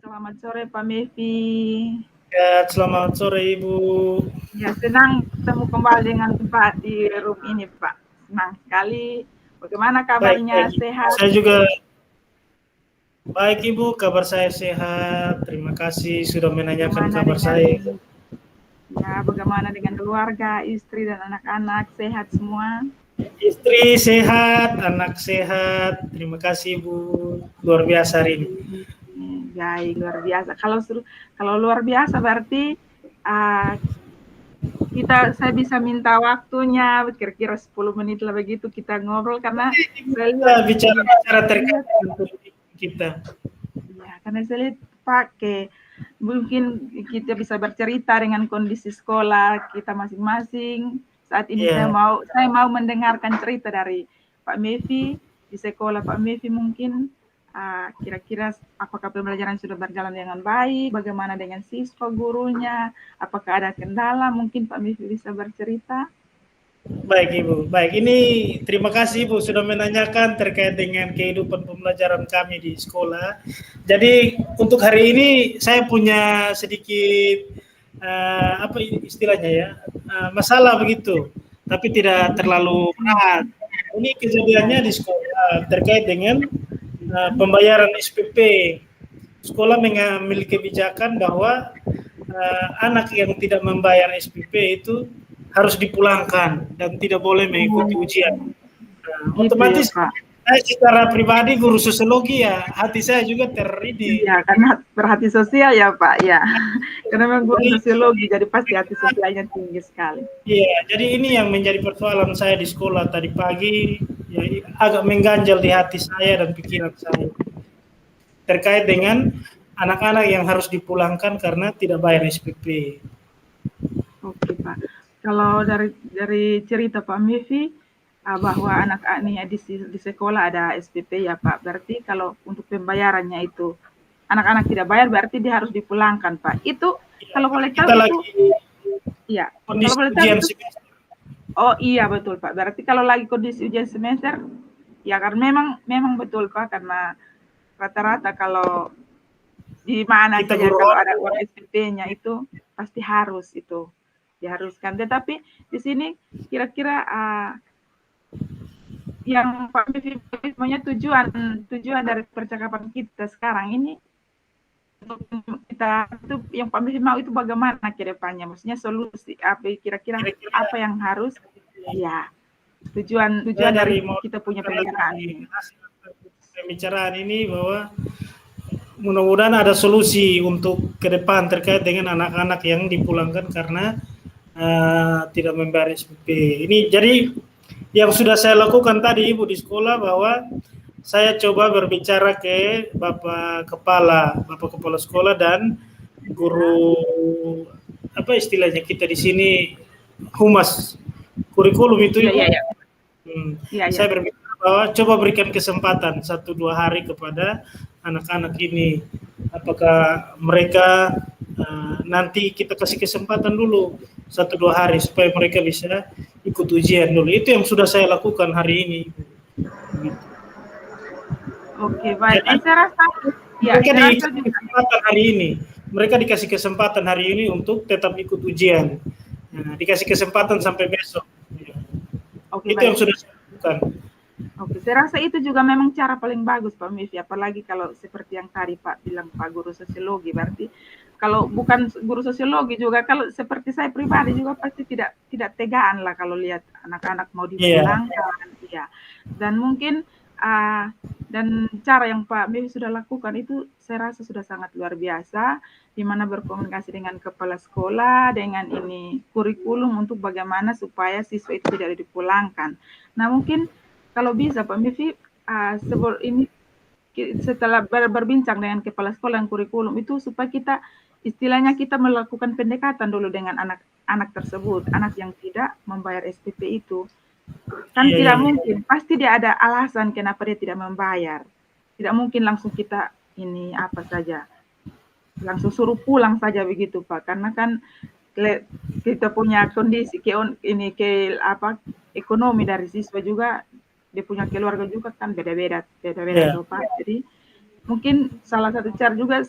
Selamat sore Pak Mevi. Ya, selamat sore Ibu. Ya, senang ketemu kembali dengan Pak di room ini Pak. Senang sekali. Bagaimana Baik, kabarnya? baik. Sehat? Saya juga baik Ibu, kabar saya sehat. Terima kasih sudah menanyakan Bagaimana kabar dengan saya. bagaimana dengan keluarga, istri dan anak-anak? Sehat semua? Istri sehat, anak sehat. Terima kasih Ibu. Luar biasa hari ini. Baik, luar biasa. Kalau luar biasa berarti uh, saya bisa minta waktunya kira-kira 10 menit lah begitu kita ngobrol karena saya Kita lihat bicara terkait dengan politik kita. ya, karena saya lihat pakai mungkin kita bisa bercerita dengan kondisi sekolah kita masing-masing. Saat ini Ya, saya mau mendengarkan cerita dari Pak Mevi di sekolah Pak Mevi mungkin kira-kira apakah pembelajaran sudah berjalan dengan baik, bagaimana dengan siswa gurunya, apakah ada kendala, mungkin Pak Mevi bisa bercerita. baik Ibu. Baik, ini terima kasih Ibu sudah menanyakan terkait dengan kehidupan pembelajaran kami di sekolah. Jadi untuk hari ini saya punya sedikit apa istilahnya ya, masalah begitu, tapi tidak terlalu berat. Ini kejadiannya di sekolah terkait dengan pembayaran SPP. Sekolah mengambil kebijakan bahwa anak yang tidak membayar SPP itu harus dipulangkan dan tidak boleh mengikuti ujian. Gitu ya Otomatis Pak. saya secara pribadi guru sosiologi ya, hati saya juga teridih. Iya, karena berhati sosial ya Pak, ya. Karena memang guru Jadi, sosiologi, jadi pasti hati sosialnya tinggi sekali. iya, jadi ini yang menjadi persoalan saya di sekolah tadi pagi, ya, agak mengganjal di hati saya dan pikiran saya terkait dengan anak-anak yang harus dipulangkan karena tidak bayar SPP. Oke Pak. Kalau dari cerita Pak Mevi bahwa anak-anaknya di sekolah ada SPP ya Pak. Berarti kalau untuk pembayarannya itu anak-anak tidak bayar berarti dia harus dipulangkan Pak. Itu Ya, kalau boleh tahu kita itu lagi iya. Kalau kondisi boleh tahu ujian itu semester. oh iya betul Pak. Berarti kalau lagi kondisi ujian semester ya karena memang betul Pak karena rata-rata kalau di mana Kita saja guru kalau ada uang online. SPP-nya itu pasti harus itu diharuskan. Tetapi di sini kira-kira yang Pak Vivi punya tujuan dari percakapan kita sekarang ini untuk kita itu yang Pak Vivi mau itu bagaimana ke depannya? Maksudnya solusi apa kira-kira Kira-kira apa yang harus ya tujuan saya dari dari mau kita punya dari pembicaraan ini. hasil pembicaraan ini bahwa mudah-mudahan ada solusi untuk ke depan terkait dengan anak-anak yang dipulangkan karena tidak membayar SPP. Ini jadi yang sudah saya lakukan tadi Ibu di sekolah bahwa saya coba berbicara ke Bapak Kepala Sekolah dan guru apa istilahnya kita di sini humas kurikulum itu Iya, Ibu. iya, iya. Iya, iya. Saya berbicara bahwa coba berikan kesempatan 1-2 hari kepada anak-anak ini. Apakah mereka nanti kita kasih kesempatan dulu 1-2 hari supaya mereka bisa ikut ujian dulu. Itu yang sudah saya lakukan hari ini. Gitu. Oke, baik. Jadi Saya rasa ya, mereka saya rasa dikasih juga kesempatan hari ini. Mereka dikasih kesempatan hari ini untuk tetap ikut ujian. Nah, dikasih kesempatan sampai besok. oke, Itu baik. yang sudah saya lakukan. Oke, saya rasa itu juga memang cara paling bagus Pak Mifi, apalagi kalau seperti yang tadi Pak bilang Pak guru sosiologi, berarti kalau bukan guru sosiologi juga kalau seperti saya pribadi juga pasti tidak tegaan lah kalau lihat anak-anak mau Iya. dipulangkan, iya. Dan mungkin dan cara yang Pak Mifi sudah lakukan itu saya rasa sudah sangat luar biasa, di mana berkomunikasi dengan kepala sekolah, dengan ini kurikulum untuk bagaimana supaya siswa itu tidak dipulangkan. Nah mungkin kalau bisa Pak Mifi, ini setelah berbincang dengan kepala sekolah yang kurikulum itu supaya kita istilahnya kita melakukan pendekatan dulu dengan anak-anak tersebut, anak yang tidak membayar SPP itu. Kan Iya, iya, tidak iya. mungkin, pasti dia ada alasan kenapa dia tidak membayar. Tidak mungkin langsung kita ini apa saja, langsung suruh pulang saja begitu Pak, karena kan kita punya kondisi ekonomi dari siswa juga dia punya keluarga juga kan beda-beda Iya. tuh Pak. Jadi mungkin salah satu cara juga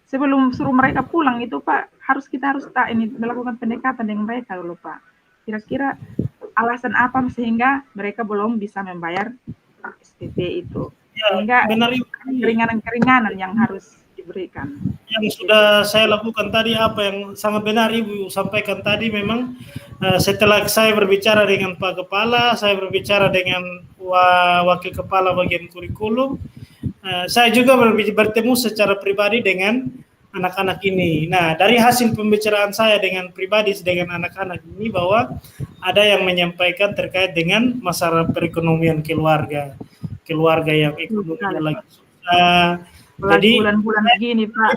sebelum suruh mereka pulang itu Pak, kita harus ini melakukan pendekatan dengan mereka dulu Pak. Kira-kira alasan apa sehingga mereka belum bisa membayar SPP itu, Ya, sehingga benar Ibu. keringanan-keringanan yang harus diberikan. Yang sudah saya lakukan tadi, apa yang sangat benar Ibu sampaikan tadi, memang setelah saya berbicara dengan Pak Kepala, saya berbicara dengan Wakil Kepala bagian kurikulum, saya juga bertemu secara pribadi dengan anak-anak ini. Nah, dari hasil pembicaraan saya dengan pribadi dengan anak-anak ini, bahwa ada yang menyampaikan terkait dengan masalah perekonomian keluarga yang ekonominya lagi susah. Jadi bulan-bulan begini Pak,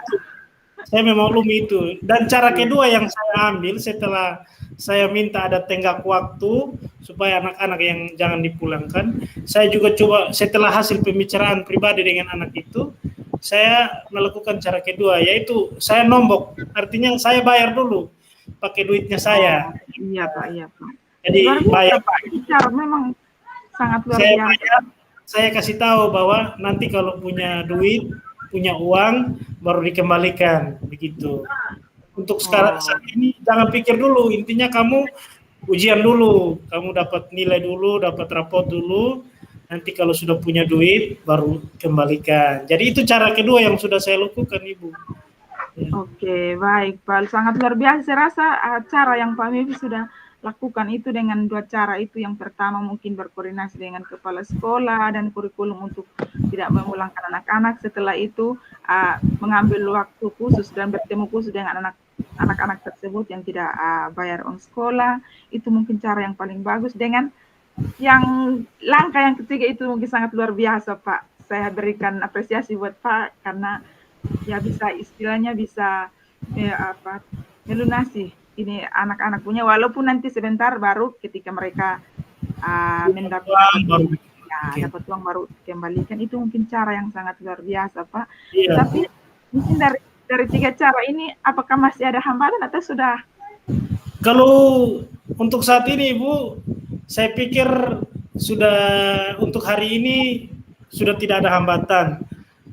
saya memaklumi itu. Dan cara kedua yang saya ambil setelah saya minta ada tenggat waktu supaya anak-anak yang jangan dipulangkan, saya juga coba setelah hasil pembicaraan pribadi dengan anak itu, saya melakukan cara kedua, yaitu saya nombok. Artinya saya bayar dulu pakai duitnya saya. Iya Pak, iya Pak. Jadi bayar Pak, cara memang sangat luar saya biasa. bayar, saya kasih tahu bahwa nanti kalau punya duit, punya uang, baru dikembalikan, begitu. Untuk sekarang saat ini jangan pikir dulu, intinya kamu ujian dulu, kamu dapat nilai dulu, dapat rapot dulu, nanti kalau sudah punya duit baru kembalikan. Jadi itu cara kedua yang sudah saya lakukan Ibu. Ya. Oke, baik Pak, sangat luar biasa. Saya rasa cara yang Pak Mevi sudah lakukan itu dengan dua cara itu. Yang pertama mungkin berkoordinasi dengan kepala sekolah dan kurikulum untuk tidak memulangkan anak-anak. Setelah itu mengambil waktu khusus dan bertemu khusus dengan anak-anak tersebut yang tidak bayar uang sekolah. Itu mungkin cara yang paling bagus. Dengan yang langkah yang ketiga itu mungkin sangat luar biasa Pak. Saya berikan apresiasi buat Pak karena ya bisa istilahnya bisa melunasi ini anak-anak punya, walaupun nanti sebentar baru ketika mereka mendapat dapat uang baru kembalikan. Itu mungkin cara yang sangat luar biasa Pak. Iya. Tapi mungkin dari tiga cara ini apakah masih ada hambatan atau sudah? Kalau untuk saat ini Ibu, saya pikir sudah untuk hari ini sudah tidak ada hambatan.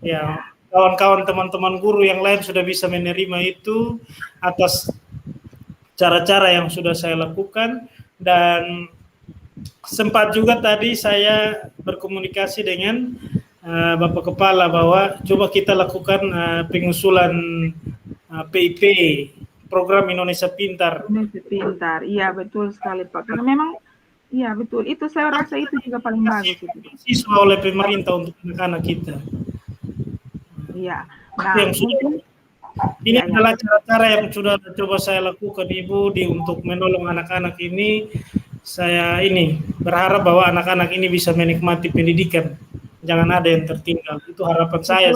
Ya, kawan-kawan teman-teman guru yang lain sudah bisa menerima itu atas cara-cara yang sudah saya lakukan. Dan sempat juga tadi saya berkomunikasi dengan Bapak Kepala bahwa coba kita lakukan pengusulan PIP, Program Indonesia Pintar. Indonesia Pintar, iya betul sekali Pak. Karena memang iya betul, itu saya rasa itu juga paling bagus itu. Siswa oleh pemerintah untuk anak-anak kita. Iya. Nah, yang sudah, ini adalah cara-cara yang sudah coba saya lakukan Ibu untuk menolong anak-anak ini. Saya ini berharap bahwa anak-anak ini bisa menikmati pendidikan, jangan ada yang tertinggal. Itu harapan saya.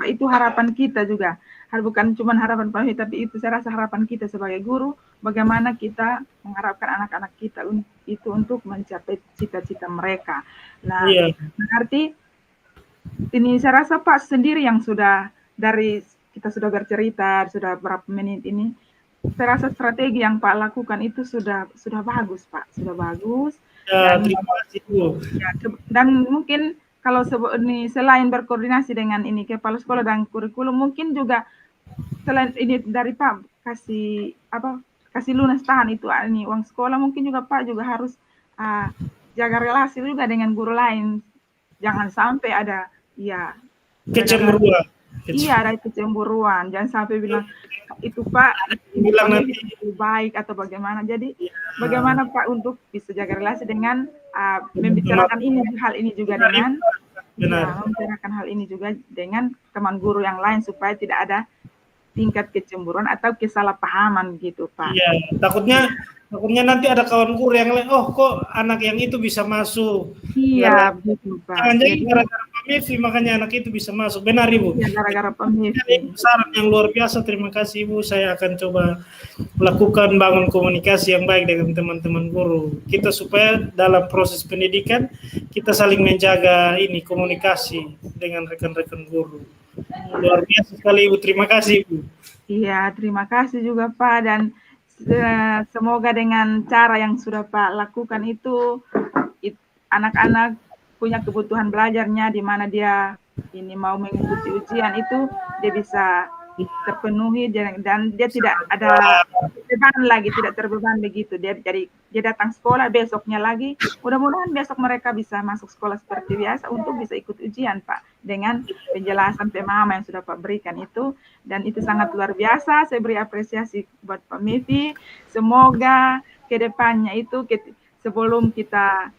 Itu harapan kita juga. Bukan cuma harapan Pak, tapi itu saya rasa harapan kita sebagai guru. Bagaimana kita mengharapkan anak-anak kita itu untuk mencapai cita-cita mereka. Nah, berarti ini saya rasa Pak sendiri yang sudah dari kita sudah bercerita sudah berapa menit ini, saya rasa strategi yang Pak lakukan itu sudah bagus Pak, sudah bagus. Dan, terima kasih Bu. Ya, dan mungkin kalau ini selain berkoordinasi dengan ini kepala sekolah dan kurikulum, mungkin juga selain ini dari Pak kasih lunas tahan itu ini uang sekolah, mungkin juga Pak juga harus jaga relasi juga dengan guru lain, jangan sampai ada kecemburuan. Iya, ada kecemburuan. Jangan sampai bilang itu Pak bilang nanti baik atau bagaimana. Jadi bagaimana Pak untuk bisa jaga relasi dengan membicarakan hal ini juga dengan membicarakan hal ini juga dengan teman guru yang lain supaya tidak ada tingkat kecemburuan atau kesalahpahaman gitu Pak. Iya, takutnya nanti ada kawan guru yang lain, oh kok anak yang itu bisa masuk. Iya, betul Pak. Jangan jadi gara-gara Pak Mevi makanya anak itu bisa masuk. Benar Ibu. Iya, gara-gara Pak Mevi. Saran yang luar biasa, terima kasih Ibu. Saya akan coba lakukan bangun komunikasi yang baik dengan teman-teman guru. Kita supaya dalam proses pendidikan kita saling menjaga ini komunikasi dengan rekan-rekan guru. Luar biasa sekali Ibu, terima kasih Ibu. Iya, terima kasih juga Pak, dan semoga dengan cara yang sudah Pak lakukan itu anak-anak punya kebutuhan belajarnya di mana dia ini mau mengikuti ujian itu dia bisa terpenuhi dan dia tidak ada beban lagi, tidak terbeban begitu. Dia datang sekolah besoknya lagi, mudah-mudahan besok mereka bisa masuk sekolah seperti biasa untuk bisa ikut ujian, Pak, dengan penjelasan pemahaman yang sudah Pak berikan itu, dan itu sangat luar biasa. Saya beri apresiasi buat Pak Mevi. Semoga ke depannya itu sebelum kita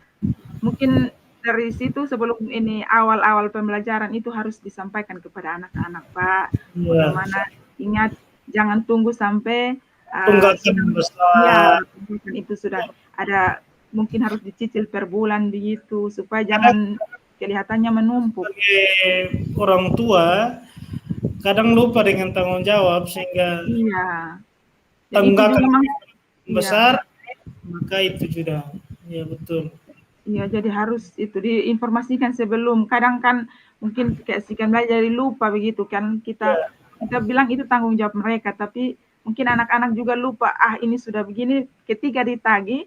mungkin dari situ sebelum ini awal-awal pembelajaran itu harus disampaikan kepada anak-anak, Pak. Iya. Bagaimana ingat jangan tunggu sampai Tunggakan besar. itu sudah ada mungkin harus dicicil per bulan begitu supaya jangan kelihatannya menumpuk. Sebagai orang tua kadang lupa dengan tanggung jawab sehingga tunggakan besar maka itu sudah ya betul. Iya, jadi harus itu diinformasikan sebelum. Kadang kan mungkin kayak sekian belajar jadi lupa begitu kan kita bilang itu tanggung jawab mereka, tapi mungkin anak-anak juga lupa. Ini sudah begini. Ketika ditagih,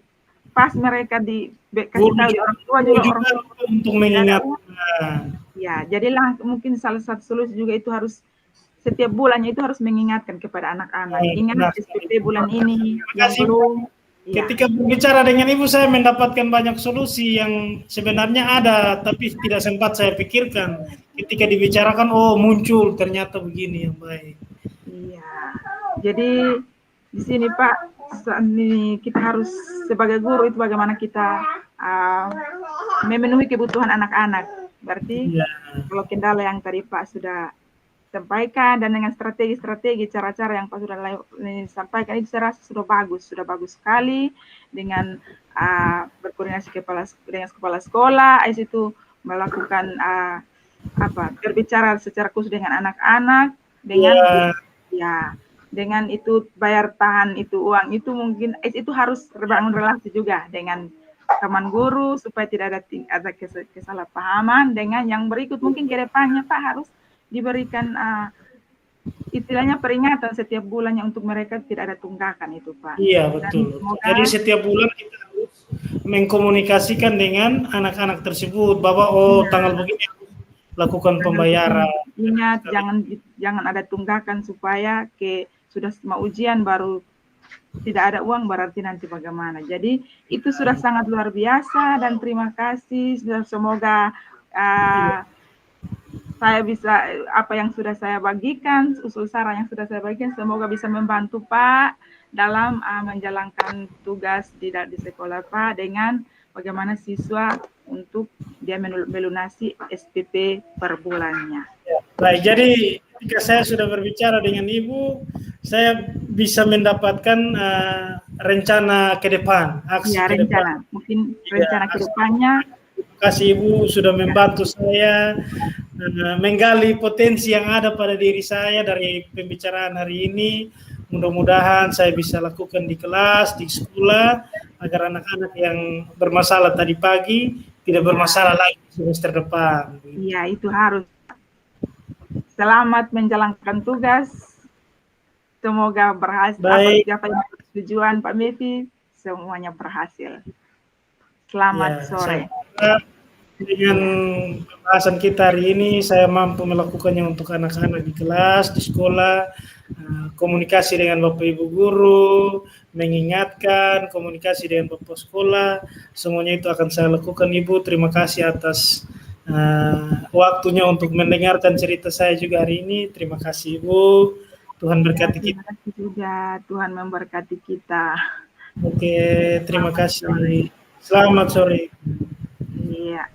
pas mereka dikasih tahu orang tua juga orang tua untuk mengingatkan. Ya, jadi mungkin salah satu solusi juga itu harus setiap bulannya itu harus mengingatkan kepada anak-anak. Ingat SPP bulan ini yang belum. Ketika berbicara dengan Ibu, saya mendapatkan banyak solusi yang sebenarnya ada, tapi tidak sempat saya pikirkan. Ketika dibicarakan, muncul ternyata begini yang baik. Iya, jadi di sini Pak, kita harus sebagai guru itu bagaimana kita memenuhi kebutuhan anak-anak. Berarti kalau kendala yang tadi Pak sudah sampaikan dan dengan strategi-strategi cara-cara yang Pak sudah sampaikan itu saya rasa sudah bagus sekali dengan berkoordinasi dengan kepala sekolah, itu melakukan berbicara secara khusus dengan anak-anak dengan dengan itu bayar tahan itu uang itu mungkin itu harus terbangun relasi juga dengan teman guru supaya tidak ada kesalahpahaman. Dengan yang berikut mungkin ke depannya Pak harus diberikan istilahnya peringatan setiap bulannya untuk mereka tidak ada tunggakan itu Pak. Iya betul. Jadi setiap bulan kita harus mengkomunikasikan dengan anak-anak tersebut bahwa tanggal begini lakukan pembayaran. Ingat jangan ada tunggakan supaya sudah mau ujian baru tidak ada uang berarti nanti bagaimana. Jadi itu sudah sangat luar biasa dan terima kasih. Semoga saya bisa apa yang sudah saya bagikan, usul saran yang sudah saya bagikan, semoga bisa membantu Pak dalam menjalankan tugas di sekolah Pak dengan bagaimana siswa untuk dia melunasi SPP per bulannya. Baik, jadi ketika saya sudah berbicara dengan Ibu, saya bisa mendapatkan rencana ke depan, aksi ke depan. Mungkin rencana ke depannya. Terima kasih Ibu sudah membantu saya menggali potensi yang ada pada diri saya dari pembicaraan hari ini. Mudah-mudahan saya bisa lakukan di kelas, di sekolah, agar anak-anak yang bermasalah tadi pagi tidak bermasalah lagi semester depan. Iya, itu harus. Selamat menjalankan tugas. Semoga berhasil. Baik. Apa yang tujuan Pak Mevi, semuanya berhasil. Selamat sore. Dengan pembahasan kita hari ini, saya mampu melakukannya untuk anak-anak di kelas, di sekolah, komunikasi dengan Bapak Ibu guru, mengingatkan, komunikasi dengan Bapak sekolah, semuanya itu akan saya lakukan Ibu. Terima kasih atas waktunya untuk mendengarkan cerita saya juga hari ini. Terima kasih Ibu. Tuhan berkati kita. Terima kasih juga, Tuhan memberkati kita. Oke, terima kasih. Selamat sore. Iya.